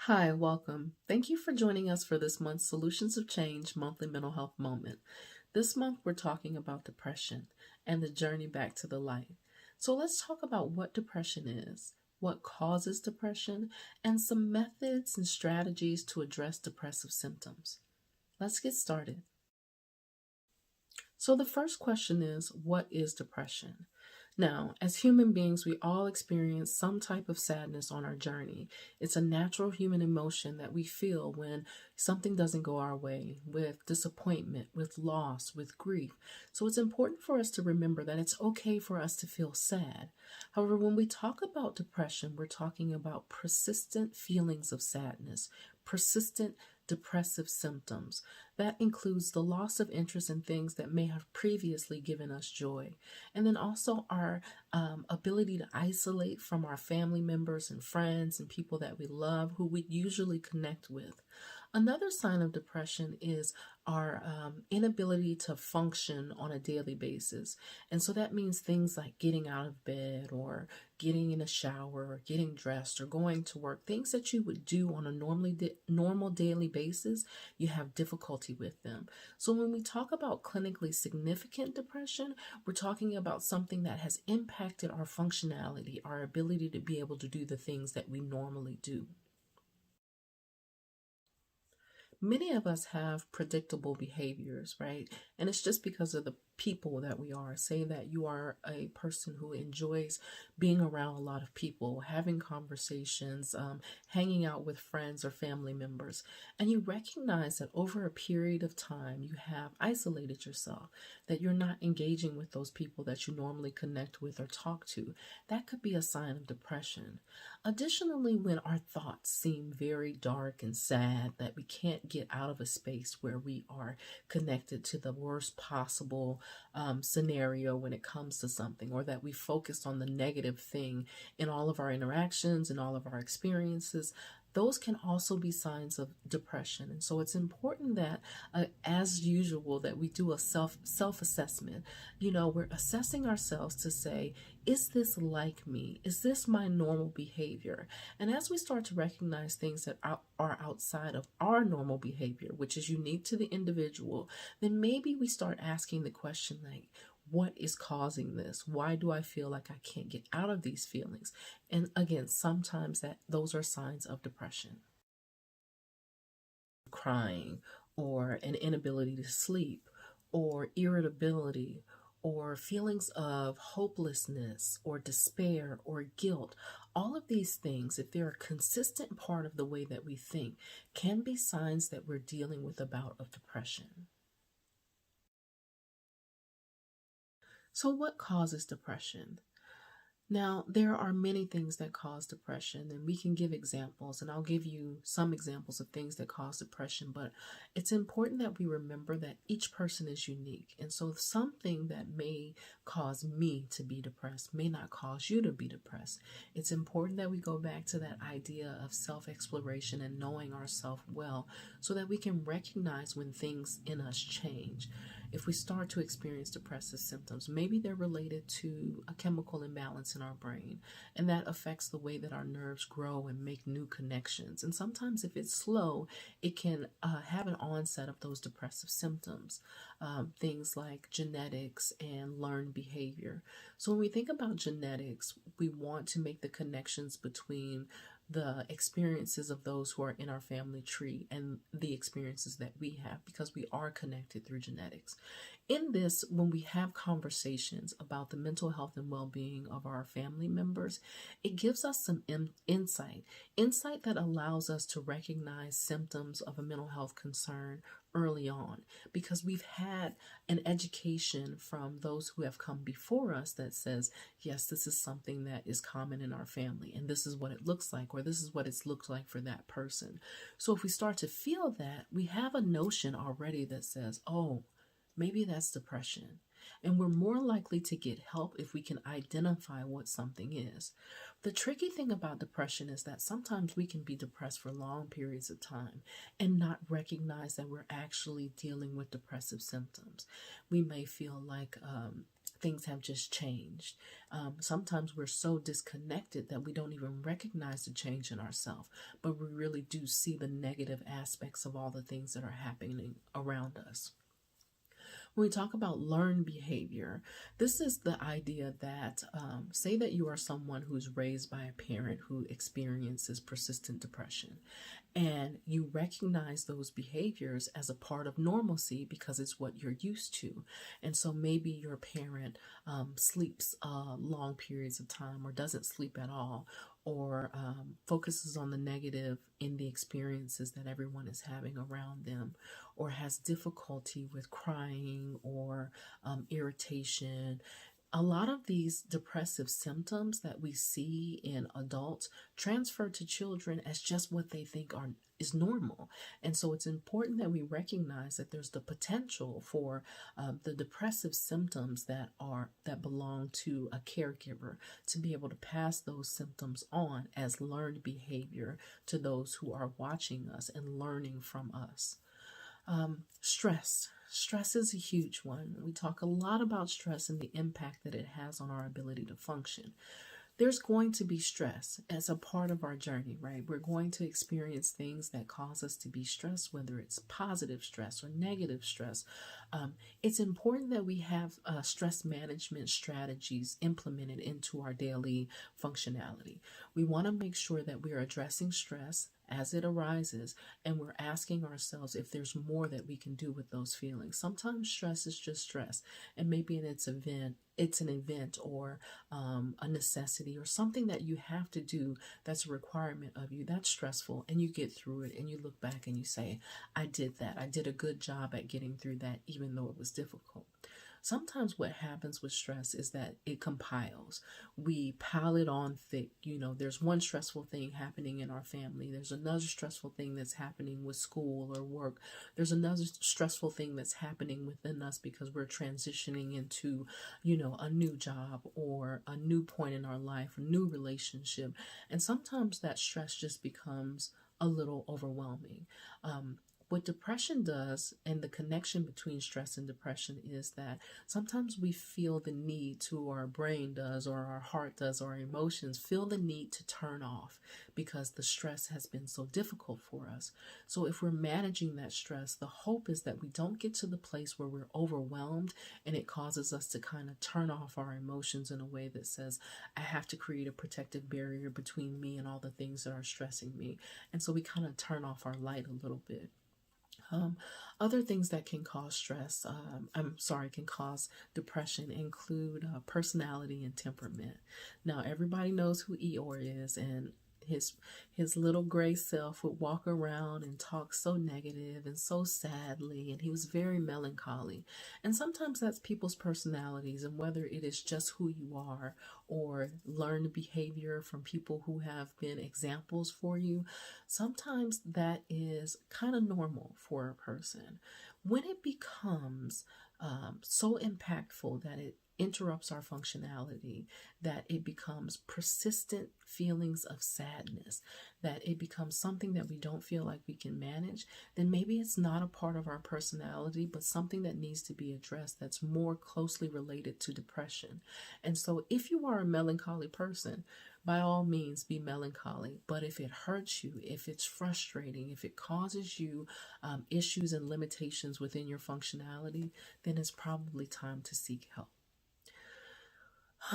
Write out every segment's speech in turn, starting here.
Hi, welcome. Thank you for joining us for this month's Solutions of Change monthly mental health moment. This month, we're talking about depression and the journey back to the light. So, let's talk about what depression is, what causes depression, and some methods and strategies to address depressive symptoms. Let's get started. So, the first question is, what is depression? Now, as human beings, we all experience some type of sadness on our journey. It's a natural human emotion that we feel when something doesn't go our way, with disappointment, with loss, with grief. So it's important for us to remember that it's okay for us to feel sad. However, when we talk about depression, we're talking about persistent feelings of sadness, persistent depressive symptoms. That includes the loss of interest in things that may have previously given us joy. And then also our ability to isolate from our family members and friends and people that we love who we usually connect with. Another sign of depression is our inability to function on a daily basis. And so that means things like getting out of bed or getting in a shower or getting dressed or going to work, things that you would do on a normal daily basis, you have difficulty with them. So when we talk about clinically significant depression, we're talking about something that has impacted our functionality, our ability to be able to do the things that we normally do. Many of us have predictable behaviors, right? And it's just because of the people that we are. Say that you are a person who enjoys being around a lot of people, having conversations, hanging out with friends or family members, and you recognize that over a period of time you have isolated yourself, that you're not engaging with those people that you normally connect with or talk to. That could be a sign of depression. Additionally, when our thoughts seem very dark and sad, that we can't get out of a space where we are connected to the worst possible scenario when it comes to something, or that we focus on the negative thing in all of our interactions and all of our experiences, those can also be signs of depression. And so it's important that, as usual, that we do a self-assessment. We're assessing ourselves to say, is this like me? Is this my normal behavior? And as we start to recognize things that are outside of our normal behavior, which is unique to the individual, then maybe we start asking the question like, what is causing this? Why do I feel like I can't get out of these feelings? And again, sometimes those are signs of depression. Crying, or an inability to sleep, or irritability, or feelings of hopelessness or despair or guilt. All of these things, if they're a consistent part of the way that we think, can be signs that we're dealing with a bout of depression. So what causes depression? Now, there are many things that cause depression, and we can give examples, and I'll give you some examples of things that cause depression, but it's important that we remember that each person is unique. And so something that may cause me to be depressed may not cause you to be depressed. It's important that we go back to that idea of self-exploration and knowing ourselves well so that we can recognize when things in us change. If we start to experience depressive symptoms, maybe they're related to a chemical imbalance in our brain, and that affects the way that our nerves grow and make new connections. And sometimes if it's slow, it can have an onset of those depressive symptoms, things like genetics and learned behavior. So when we think about genetics, we want to make the connections between the experiences of those who are in our family tree and the experiences that we have, because we are connected through genetics. In this, when we have conversations about the mental health and well-being of our family members, it gives us some insight that allows us to recognize symptoms of a mental health concern early on, because we've had an education from those who have come before us that says, yes, this is something that is common in our family, and this is what it looks like, or this is what it's looked like for that person. So if we start to feel that, we have a notion already that says, oh, maybe that's depression. And we're more likely to get help if we can identify what something is. The tricky thing about depression is that sometimes we can be depressed for long periods of time and not recognize that we're actually dealing with depressive symptoms. We may feel like things have just changed. Sometimes we're so disconnected that we don't even recognize the change in ourselves, but we really do see the negative aspects of all the things that are happening around us. When we talk about learned behavior, this is the idea that, say that you are someone who's raised by a parent who experiences persistent depression, and you recognize those behaviors as a part of normalcy because it's what you're used to. And so maybe your parent sleeps long periods of time or doesn't sleep at all, or focuses on the negative in the experiences that everyone is having around them, or has difficulty with crying or irritation. A lot of these depressive symptoms that we see in adults transfer to children as just what they think is normal. And so it's important that we recognize that there's the potential for the depressive symptoms that belong to a caregiver to be able to pass those symptoms on as learned behavior to those who are watching us and learning from us. Stress. Stress is a huge one. We talk a lot about stress and the impact that it has on our ability to function. There's going to be stress as a part of our journey, right? We're going to experience things that cause us to be stressed, whether it's positive stress or negative stress. It's important that we have stress management strategies implemented into our daily functionality. We want to make sure that we're addressing stress as it arises, and we're asking ourselves if there's more that we can do with those feelings. Sometimes stress is just stress, and maybe it's an event or a necessity or something that you have to do that's a requirement of you that's stressful, and you get through it and you look back and you say, I did that. I did a good job at getting through that, even though it was difficult. Sometimes what happens with stress is that it compiles. We pile it on thick. There's one stressful thing happening in our family. There's another stressful thing that's happening with school or work. There's another stressful thing that's happening within us because we're transitioning into, a new job or a new point in our life, a new relationship. And sometimes that stress just becomes a little overwhelming. What depression does, and the connection between stress and depression, is that sometimes we feel the need to, or our brain does, or our heart does, or our emotions feel the need to turn off because the stress has been so difficult for us. So if we're managing that stress, the hope is that we don't get to the place where we're overwhelmed and it causes us to kind of turn off our emotions in a way that says, I have to create a protective barrier between me and all the things that are stressing me. And so we kind of turn off our light a little bit. Other things that can cause can cause depression include personality and temperament. Now, everybody knows who Eeyore is, and his little gray self would walk around and talk so negative and so sadly, and he was very melancholy. And sometimes that's people's personalities, and whether it is just who you are or learned behavior from people who have been examples for you, sometimes that is kind of normal for a person. When it becomes so impactful that it interrupts our functionality, that it becomes persistent feelings of sadness, that it becomes something that we don't feel like we can manage, then maybe it's not a part of our personality, but something that needs to be addressed that's more closely related to depression. And so if you are a melancholy person, by all means be melancholy. But if it hurts you, if it's frustrating, if it causes you issues and limitations within your functionality, then it's probably time to seek help.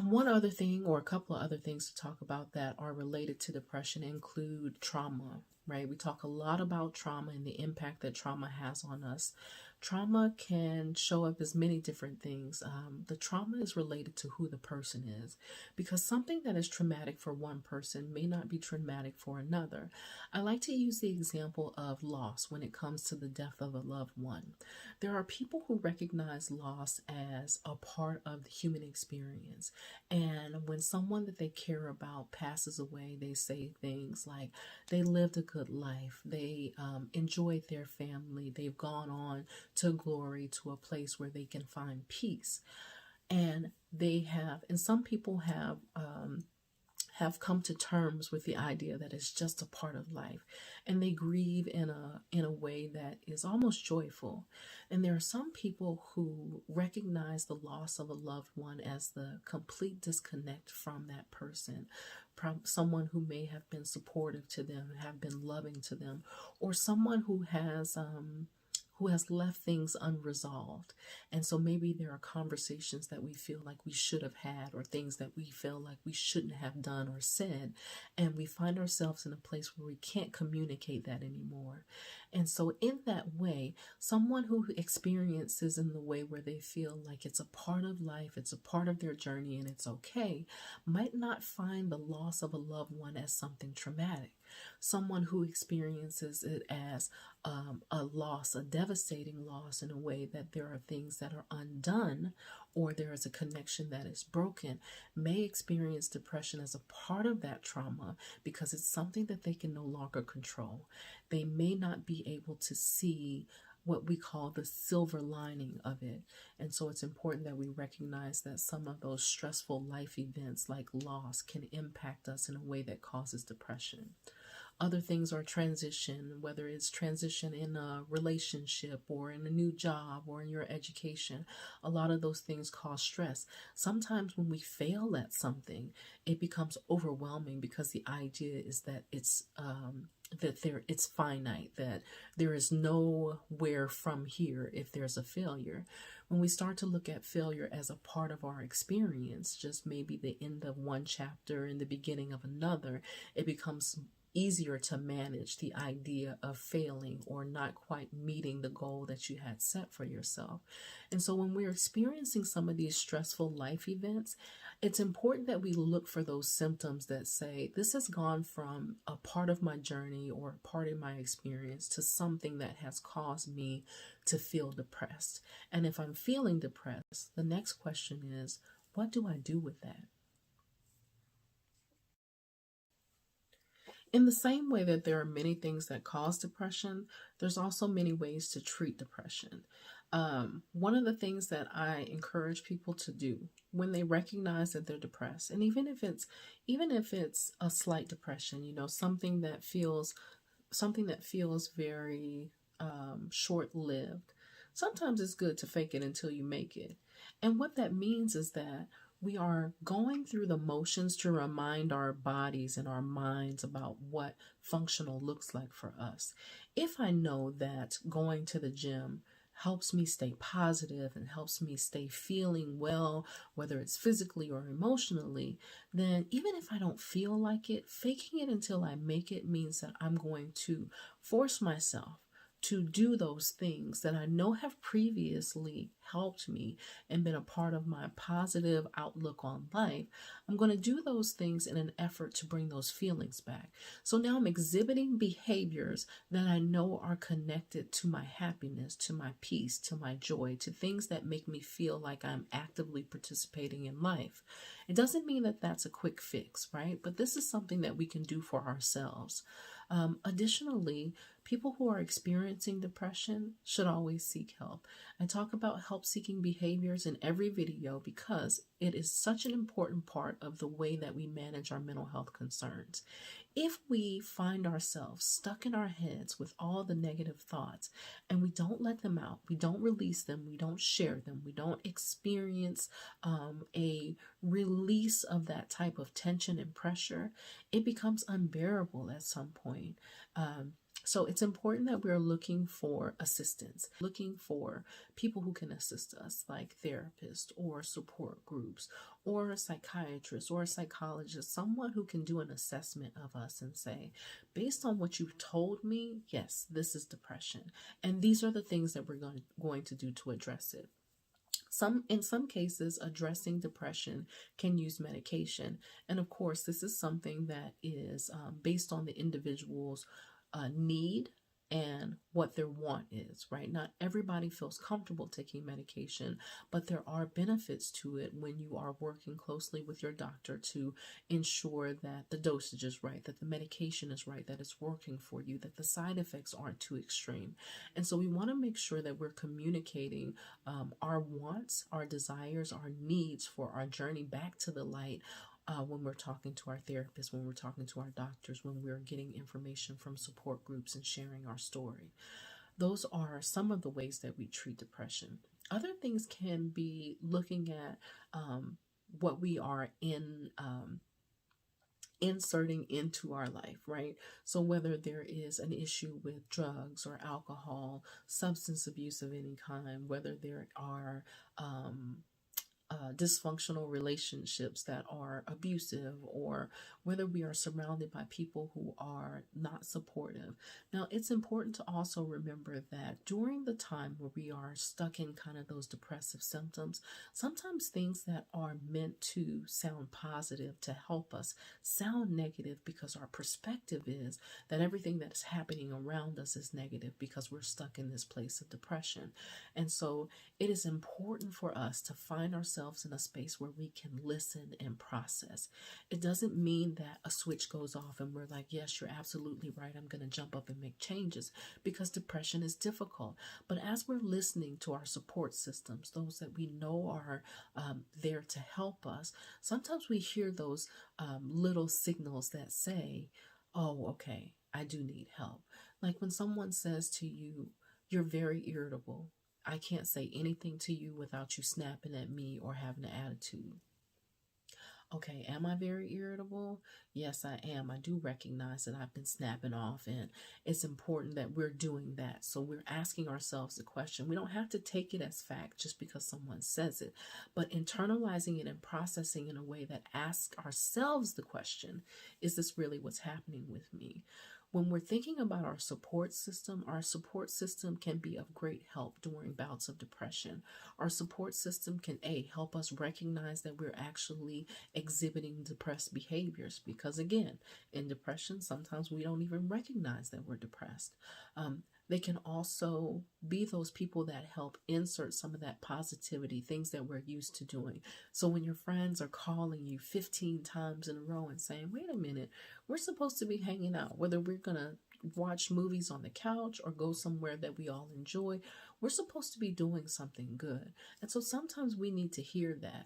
One other thing, or a couple of other things to talk about that are related to depression, include trauma, right? We talk a lot about trauma and the impact that trauma has on us. Trauma can show up as many different things. The trauma is related to who the person is, because something that is traumatic for one person may not be traumatic for another. I like to use the example of loss when it comes to the death of a loved one. There are people who recognize loss as a part of the human experience. And when someone that they care about passes away, they say things like they lived a good life, they enjoyed their family, they've gone on to glory, to a place where they can find peace. And some people have come to terms with the idea that it's just a part of life, and they grieve in a way that is almost joyful. And there are some people who recognize the loss of a loved one as the complete disconnect from that person, someone who may have been supportive to them, have been loving to them, or someone who has left things unresolved. And so maybe there are conversations that we feel like we should have had, or things that we feel like we shouldn't have done or said. And we find ourselves in a place where we can't communicate that anymore. And so in that way, someone who experiences in the way where they feel like it's a part of life, it's a part of their journey, and it's okay, might not find the loss of a loved one as something traumatic. Someone who experiences it as a loss, a devastating loss, in a way that there are things that are undone, or there is a connection that is broken, may experience depression as a part of that trauma because it's something that they can no longer control. They may not be able to see what we call the silver lining of it. And so it's important that we recognize that some of those stressful life events like loss can impact us in a way that causes depression. Other things are transition, whether it's transition in a relationship or in a new job or in your education. A lot of those things cause stress. Sometimes when we fail at something, it becomes overwhelming because the idea is that it's finite, that there is nowhere from here if there's a failure. When we start to look at failure as a part of our experience, just maybe the end of one chapter and the beginning of another, it becomes easier to manage the idea of failing or not quite meeting the goal that you had set for yourself. And so when we're experiencing some of these stressful life events, it's important that we look for those symptoms that say, this has gone from a part of my journey or a part of my experience to something that has caused me to feel depressed. And if I'm feeling depressed, the next question is, what do I do with that? In the same way that there are many things that cause depression, there's also many ways to treat depression. One of the things that I encourage people to do when they recognize that they're depressed, and even if it's a slight depression, something that feels very short-lived, sometimes it's good to fake it until you make it. And what that means is that we are going through the motions to remind our bodies and our minds about what functional looks like for us. If I know that going to the gym helps me stay positive and helps me stay feeling well, whether it's physically or emotionally, then even if I don't feel like it, faking it until I make it means that I'm going to force myself to do those things that I know have previously helped me and been a part of my positive outlook on life. I'm going to do those things in an effort to bring those feelings back. So now I'm exhibiting behaviors that I know are connected to my happiness, to my peace, to my joy, to things that make me feel like I'm actively participating in life. It doesn't mean that that's a quick fix, right? But this is something that we can do for ourselves. Additionally, people who are experiencing depression should always seek help. I talk about help-seeking behaviors in every video because it is such an important part of the way that we manage our mental health concerns. If we find ourselves stuck in our heads with all the negative thoughts and we don't let them out, we don't release them, we don't share them, we don't experience a release of that type of tension and pressure, it becomes unbearable at some point. So it's important that we're looking for assistance, looking for people who can assist us, like therapists or support groups or a psychiatrist or a psychologist, someone who can do an assessment of us and say, based on what you've told me, yes, this is depression. And these are the things that we're going to do to address it. In some cases, addressing depression can use medication. And of course, this is something that is based on the individual's need and what their want is, right? Not everybody feels comfortable taking medication, but there are benefits to it when you are working closely with your doctor to ensure that the dosage is right, that the medication is right, that it's working for you, that the side effects aren't too extreme. And so we want to make sure that we're communicating our wants, our desires, our needs for our journey back to the light when we're talking to our therapists, when we're talking to our doctors, when we're getting information from support groups and sharing our story. Those are some of the ways that we treat depression. Other things can be looking at what we are inserting into our life, right? So whether there is an issue with drugs or alcohol, substance abuse of any kind, whether there are dysfunctional relationships that are abusive, or whether we are surrounded by people who are not supportive. Now, it's important to also remember that during the time where we are stuck in kind of those depressive symptoms, sometimes things that are meant to sound positive to help us sound negative, because our perspective is that everything that is happening around us is negative because we're stuck in this place of depression. And so it is important for us to find ourselves in a space where we can listen and process. It doesn't mean that a switch goes off and we're like, yes, you're absolutely right, I'm going to jump up and make changes, because depression is difficult. But as we're listening to our support systems, those that we know are there to help us, sometimes we hear those little signals that say, oh, okay, I do need help. Like when someone says to you, you're very irritable. I can't say anything to you without you snapping at me or having an attitude. Okay, am I very irritable? Yes, I am. I do recognize that I've been snapping off, and it's important that we're doing that. So we're asking ourselves the question. We don't have to take it as fact just because someone says it, but internalizing it and processing in a way that asks ourselves the question, is this really what's happening with me? When we're thinking about our support system can be of great help during bouts of depression. Our support system can help us recognize that we're actually exhibiting depressed behaviors, because again, in depression, sometimes we don't even recognize that we're depressed. They can also be those people that help insert some of that positivity, things that we're used to doing. So when your friends are calling you 15 times in a row and saying, wait a minute, we're supposed to be hanging out, whether we're going to watch movies on the couch or go somewhere that we all enjoy, we're supposed to be doing something good. And so sometimes we need to hear that.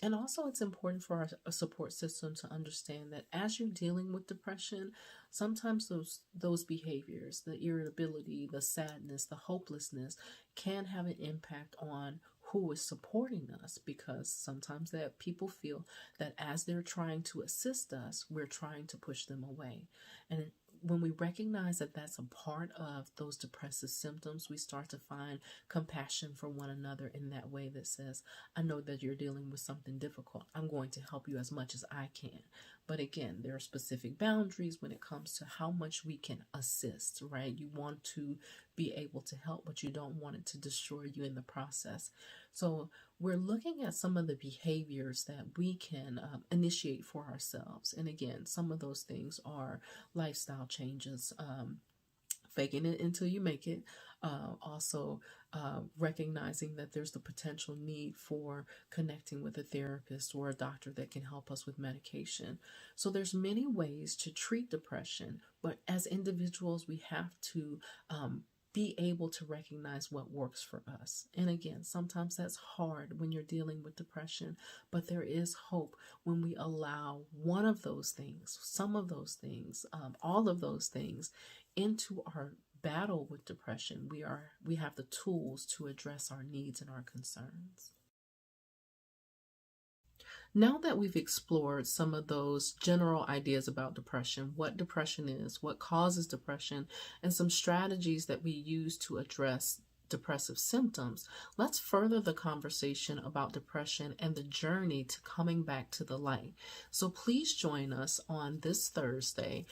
And also it's important for our support system to understand that as you're dealing with depression, sometimes those behaviors, the irritability, the sadness, the hopelessness, can have an impact on who is supporting us, because sometimes that people feel that as they're trying to assist us, we're trying to push them away. And when we recognize that that's a part of those depressive symptoms, we start to find compassion for one another in that way that says, I know that you're dealing with something difficult. I'm going to help you as much as I can. But again, there are specific boundaries when it comes to how much we can assist, right? You want to be able to help, but you don't want it to destroy you in the process. So we're looking at some of the behaviors that we can initiate for ourselves. And again, some of those things are lifestyle changes, faking it until you make it. Also, recognizing that there's the potential need for connecting with a therapist or a doctor that can help us with medication. So there's many ways to treat depression, but as individuals, we have to be able to recognize what works for us. And again, sometimes that's hard when you're dealing with depression, but there is hope when we allow one of those things, some of those things, all of those things into our battle with depression. We have the tools to address our needs and our concerns. Now that we've explored some of those general ideas about depression, what depression is, what causes depression, and some strategies that we use to address depressive symptoms, let's further the conversation about depression and the journey to coming back to the light. So please join us on this Thursday,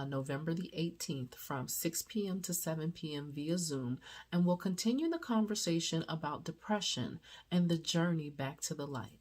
November the 18th, from 6 p.m. to 7 p.m. via Zoom, and we'll continue the conversation about depression and the journey back to the light.